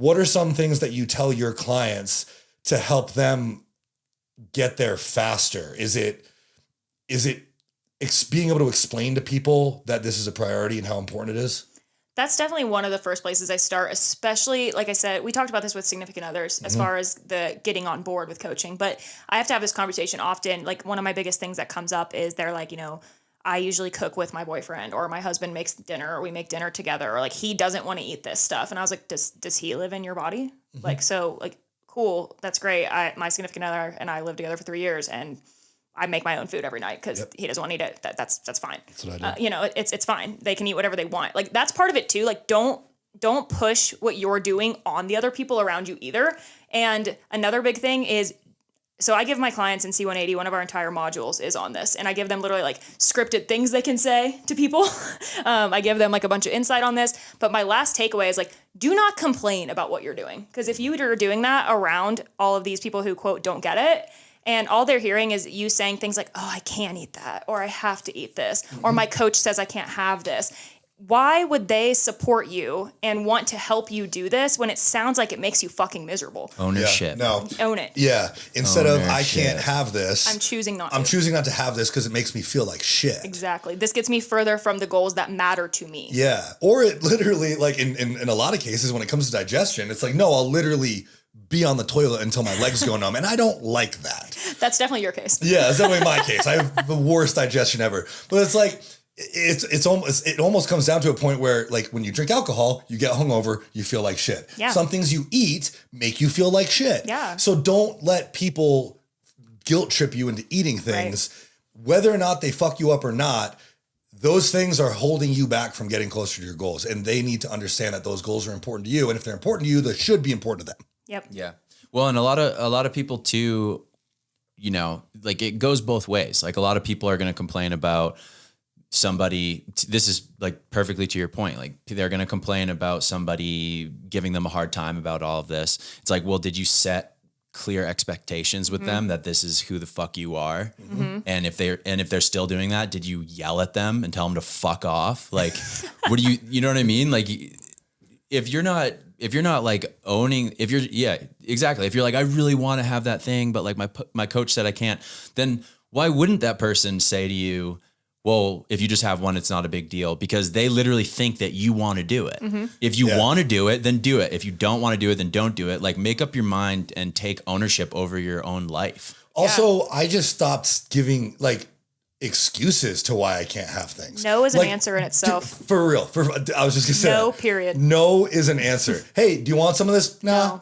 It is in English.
what are some things that you tell your clients to help them get there faster? Is it being able to explain to people that this is a priority and how important it is? That's definitely one of the first places I start, especially, like I said, we talked about this with significant others as far as the getting on board with coaching, but I have to have this conversation often. Like, one of my biggest things that comes up is they're like, I usually cook with my boyfriend, or my husband makes dinner, or we make dinner together, or like, he doesn't want to eat this stuff. And I was like, does he live in your body? Like, so like, cool. That's great. My significant other and I lived together for 3 years, and I make my own food every night because he doesn't want to eat it. That's fine. That's what I do. It's fine. They can eat whatever they want. Like, that's part of it too. Like, don't push what you're doing on the other people around you either. And another big thing is, so I give my clients in C180, one of our entire modules is on this. And I give them literally like scripted things they can say to people. I give them like a bunch of insight on this. But my last takeaway is like, do not complain about what you're doing. Because if you are doing that around all of these people who, quote, don't get it, and all they're hearing is you saying things like, oh, I can't eat that, or I have to eat this, or my coach says I can't have this. Why would they support you and want to help you do this when it sounds like it makes you fucking miserable? Ownership. No. Own it. Yeah. Instead of, I can't have this, I'm choosing not to have this because it makes me feel like shit. Exactly. This gets me further from the goals that matter to me. Yeah. Or it literally, like in a lot of cases when it comes to digestion, it's like, no, I'll literally be on the toilet until my legs go numb. And I don't like that. That's definitely your case. Yeah, it's definitely my case. I have the worst digestion ever. But it's like, it almost comes down to a point where, like, when you drink alcohol, you get hungover, you feel like shit. Yeah. Some things you eat make you feel like shit. Yeah. So don't let people guilt trip you into eating things, whether or not they fuck you up or not. Those things are holding you back from getting closer to your goals. And they need to understand that those goals are important to you. And if they're important to you, they should be important to them. Yep. Yeah. Well, and a lot of people too, like, it goes both ways. Like, a lot of people are going to complain about somebody, this is like perfectly to your point. Like, they're going to complain about somebody giving them a hard time about all of this. It's like, well, did you set clear expectations with them that this is who the fuck you are? And if they're still doing that, did you yell at them and tell them to fuck off? Like, what do you know what I mean? Like, if you're not like owning, if you're like, I really want to have that thing, but like my coach said I can't, then why wouldn't that person say to you, well, if you just have one, it's not a big deal, because they literally think that you want to do it. If you want to do it, then do it. If you don't want to do it, then don't do it. Like, make up your mind and take ownership over your own life. Also, I just stopped giving like excuses to why I can't have things. No is an answer in itself. For real. I was just gonna say no, period. No is an answer. Hey, do you want some of this? No.